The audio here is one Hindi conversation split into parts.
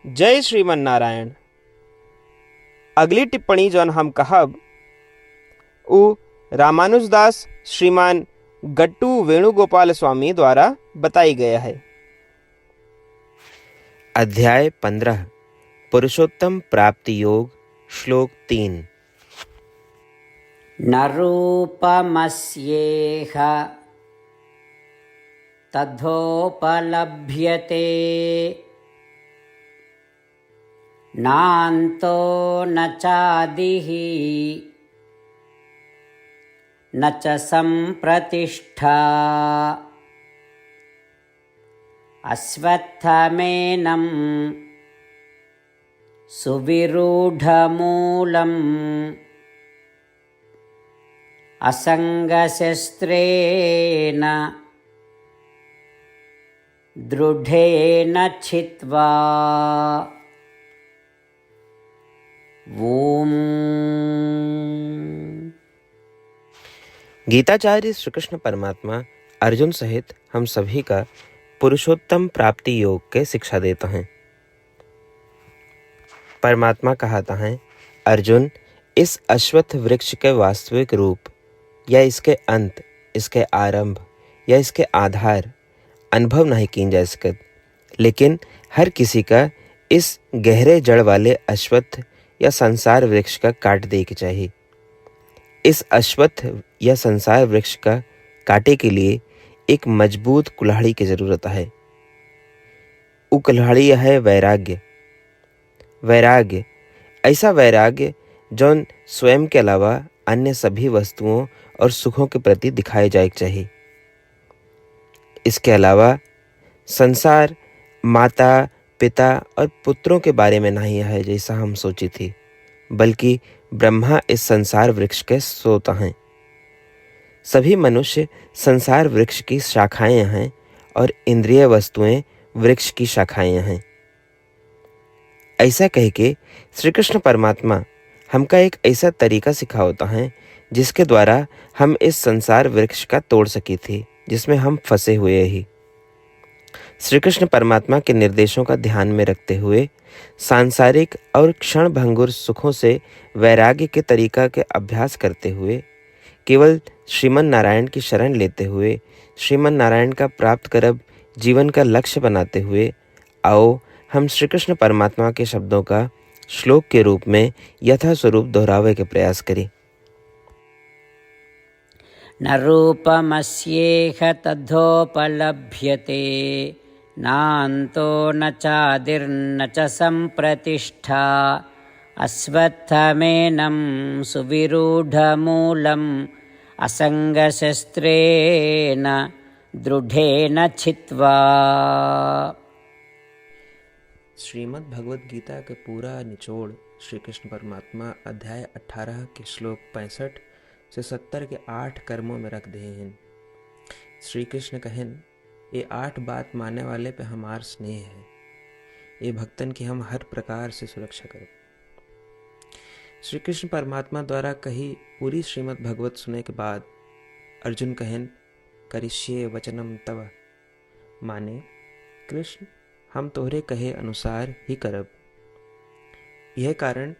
जय श्रीमन नारायण। अगली टिप्पणी जौन हम कहब उ रामानुजदास श्रीमान गट्टू वेणुगोपाल स्वामी द्वारा बताई गया है। अध्याय 15 पुरुषोत्तम प्राप्ति योग श्लोक 3। न रूपमस्येह तथोपलभ्यते नान्तो न चादिः न च सम्प्रतिष्ठा अश्वत्थमेनं सुविरूढमूलम् असङ्गशस्त्रेण दृढेन छित्त्वा। ओम। गीताचार्य श्री कृष्ण परमात्मा अर्जुन सहित हम सभी का पुरुषोत्तम प्राप्ति योग के शिक्षा देते हैं। परमात्मा कहता है, अर्जुन, इस अश्वत्थ वृक्ष के वास्तविक रूप या इसके अंत, इसके आरंभ या इसके आधार अनुभव नहीं किया जा सकत, लेकिन हर किसी का इस गहरे जड़ वाले अश्वत्थ या संसार वृक्ष का काट दे के चाहिए। इस अश्वत्थ या संसार वृक्ष का काटे के लिए एक मजबूत कुल्हाड़ी की जरूरत है। वो कुल्हाड़ी है वैराग्य। वैराग्य, ऐसा वैराग्य जौन स्वयं के अलावा अन्य सभी वस्तुओं और सुखों के प्रति दिखाए जाए चाहिए। इसके अलावा संसार, माता, पिता और पुत्रों के बारे में नहीं है जैसा हम सोची थी, बल्कि ब्रह्मा इस संसार वृक्ष के स्रोत हैं। सभी मनुष्य संसार वृक्ष की शाखाएं हैं और इंद्रिय वस्तुएं वृक्ष की शाखाएं हैं। ऐसा कह के श्री कृष्ण परमात्मा हमका एक ऐसा तरीका सिखाता है जिसके द्वारा हम इस संसार वृक्ष का तोड़ सकी थी जिसमें हम फंसे हुए ही। श्री कृष्ण परमात्मा के निर्देशों का ध्यान में रखते हुए सांसारिक और क्षण भंगुर सुखों से वैराग्य के तरीका के अभ्यास करते हुए, केवल श्रीमन नारायण की शरण लेते हुए, श्रीमन नारायण का प्राप्त करब जीवन का लक्ष्य बनाते हुए, आओ हम श्री कृष्ण परमात्मा के शब्दों का श्लोक के रूप में यथास्वरूप दोहरावे के प्रयास करें। न रूपमस्येह तथोपलभ्यते नान्तो न चादिर्न च सम्प्रतिष्ठा अश्वत्थमेनं सुविरूढमूलम् असङ्गशस्त्रेण दृढेन छित्त्वा। श्रीमद् भगवद गीता के पूरा निचोड़ श्री कृष्ण परमात्मा अध्याय 18 के श्लोक 65 से 70 के 8 कर्मों में रख दे हैं। श्री कृष्ण कहन, ये 8 बात मानने वाले पे हमार स्नेह है, ये भक्तन की हम हर प्रकार से सुरक्षा करें। श्री कृष्ण परमात्मा द्वारा कही पूरी श्रीमद् भगवत सुने के बाद अर्जुन कहन, करिष्ये वचनम तव, माने कृष्ण हम तोहरे कहे अनुसार ही करब। यह कारण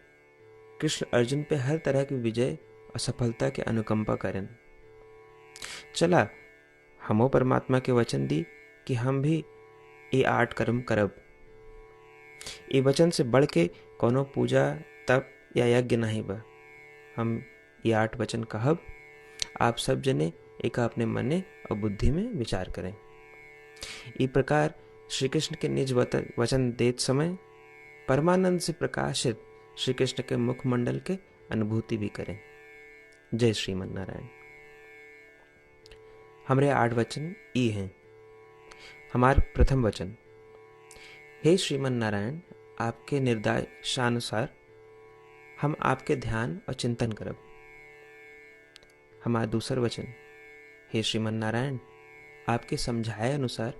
कृष्ण अर्जुन पे हर तरह की विजय और सफलता के अनुकंपा करें। चला हमो परमात्मा के वचन दी कि हम भी ये 8 कर्म करब। ये वचन से बढ़ के कोनो पूजा, तप या यज्ञ नहीं बा। हम ये 8 वचन कहब, आप सब जने एक अपने मने और बुद्धि में विचार करें। इस प्रकार श्री कृष्ण के निज वचन देत समय परमानंद से प्रकाशित श्री कृष्ण के मुखमंडल के अनुभूति भी करें। जय श्रीमन नारायण। हमारे 8 वचन ई हैं। हमार प्रथम वचन, हे श्रीमन नारायण, आपके निर्देशानुसार हम आपके ध्यान और चिंतन करब। हमारा दूसर वचन, हे श्रीमन नारायण, आपके समझाए अनुसार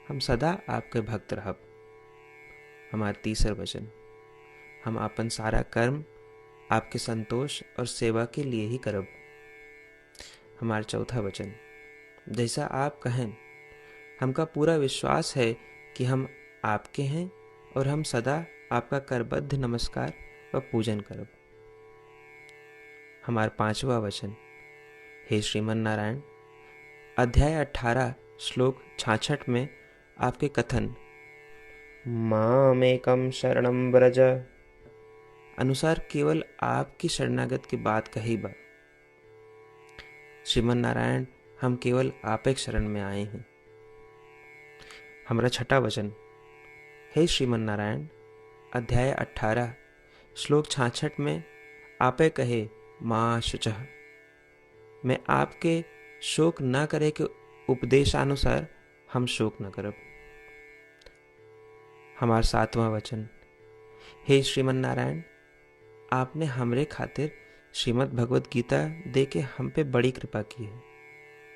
हम सदा आपके भक्त रहब। हमारा तीसर वचन, हम अपन सारा कर्म आपके संतोष और सेवा के लिए ही करब। हमारा चौथा वचन, जैसा आप कहें, हमका पूरा विश्वास है कि हम आपके हैं और हम सदा आपका करबद्ध नमस्कार व पूजन करब। हमार 5वां वचन। हे श्रीमन नारायण, अध्याय 18 श्लोक 66 में आपके कथन मामेकं शरणं व्रज अनुसार केवल आपकी शरणागत की बात कही बा। श्रीमन नारायण, हम केवल आप एक शरण में आए हैं। हमारा 6वां वचन। हे श्रीमन नारायण, अध्याय 18 श्लोक 66 में आपे कहे माँ शुचः, मैं आपके शोक न करे के उपदेशानुसार हम शोक न करब। हमार 7वां वचन। हे श्रीमन नारायण, आपने हमरे खातिर श्रीमद् भगवत गीता दे के हम पे बड़ी कृपा की है।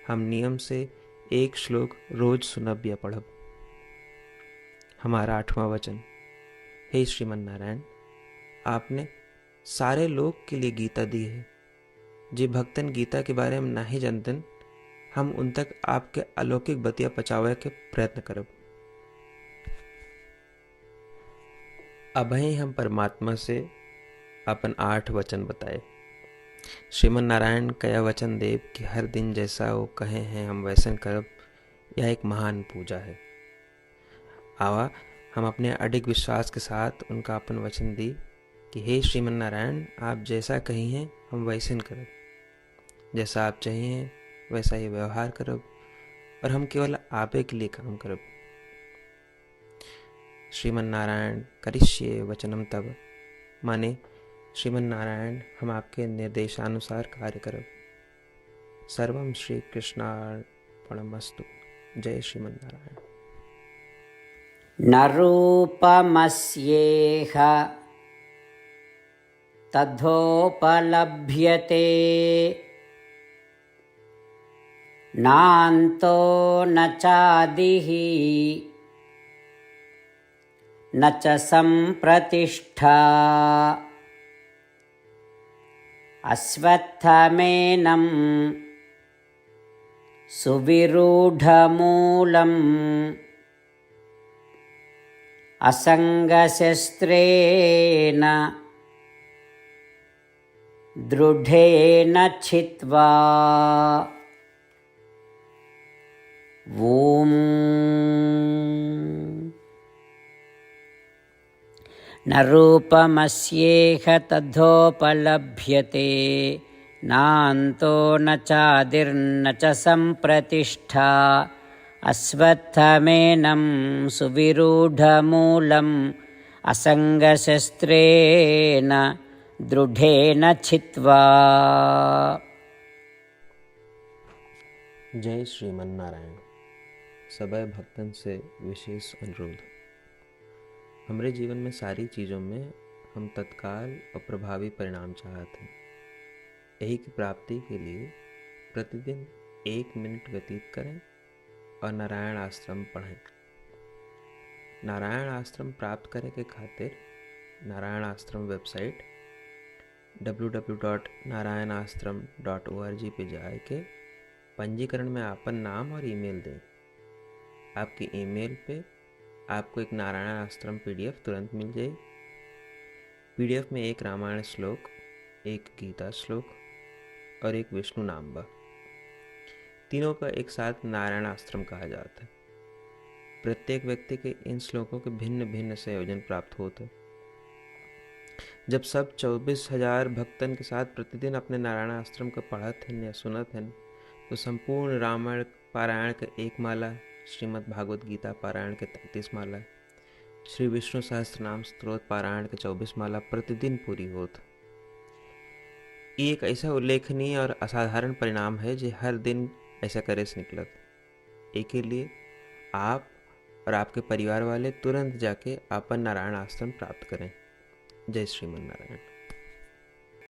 हम नियम से एक श्लोक रोज सुनब या पढ़ब। हमारा 8वां वचन। हे श्रीमन नारायण, आपने सारे लोग के लिए गीता दी है। जे भक्तन गीता के बारे में नहीं जानतन, हम उन तक आपके अलौकिक बतिया पहुंचावे के प्रयत्न करब। अबही हम परमात्मा से अपन 8 वचन बताए। श्रीमन नारायण कया वचन देव कि हर दिन जैसा वो कहे हैं हम वैसन करब, यह एक महान पूजा है। आवा हम अपने अडिग विश्वास के साथ उनका अपन वचन दी कि हे श्रीमन नारायण, आप जैसा कही हैं हम वैसन करब, जैसा आप चाहिए वैसा ही व्यवहार करब, और हम केवल आपे के लिए काम करब। श्रीमन नारायण करिष्ये वचनम तब, माने श्रीमन नारायण हम आपके निर्देशानुसार कार्य करब। सर्वम श्री कृष्णार्पणमस्तु। जय श्रीमन नारायण। न रूपमस्येह तथोपलभ्यते, नान्तो न चादिः न च सम्प्रतिष्ठा, अश्वत्थमेनं सुविरूढमूलम् असङ्गशस्त्रेण दृढेन छित्त्वा। ॐ न रूपमस्येह तथोपलभ्यते, नान्तो न चादिर्न च सम्प्रतिष्ठा, अश्वत्थमेनं सुविरूढमूलम् असङ्गशस्त्रेण दृढेन छित्त्वा। जय श्रीमन नारायण। सबै भक्तन से विशेष अनुरोध। हमरे जीवन में सारी चीज़ों में हम तत्काल और प्रभावी परिणाम चाहते हैं। यही की प्राप्ति के लिए प्रतिदिन 1 मिनट व्यतीत करें और नारायण आश्रम पढ़ें। नारायण आश्रम प्राप्त करे के खातिर नारायण आश्रम वेबसाइट www.narayanashram.org पे जाए के पंजीकरण में आपन नाम और ईमेल दें। आपके ईमेल पे आपको एक नारायण आश्रम PDF तुरंत मिल जाए। PDF में एक रामायण श्लोक, एक गीता श्लोक और एक विष्णु नाम बा। तीनों का एक साथ नारायण आश्रम कहा जाता है। प्रत्येक व्यक्ति के इन श्लोकों के भिन्न भिन्न संयोजन प्राप्त होते हैं। जब सब 24,000 भक्तन के साथ प्रतिदिन अपने नारायण आश्रम को पढ़त हैं या सुनत हैं, तो संपूर्ण रामायण पारायण के 1 माला, श्रीमद् भागवत गीता पारायण के 33 माला, श्री विष्णु सहस्त्रनाम स्तोत्र पारायण के 24 माला प्रतिदिन पूरी होत। ये एक ऐसा उल्लेखनीय और असाधारण परिणाम है जो हर दिन ऐसा करे से निकलत। एक के लिए आप और आपके परिवार वाले तुरंत जाके अपन नारायण आश्रम प्राप्त करें। जय श्रीमन नारायण।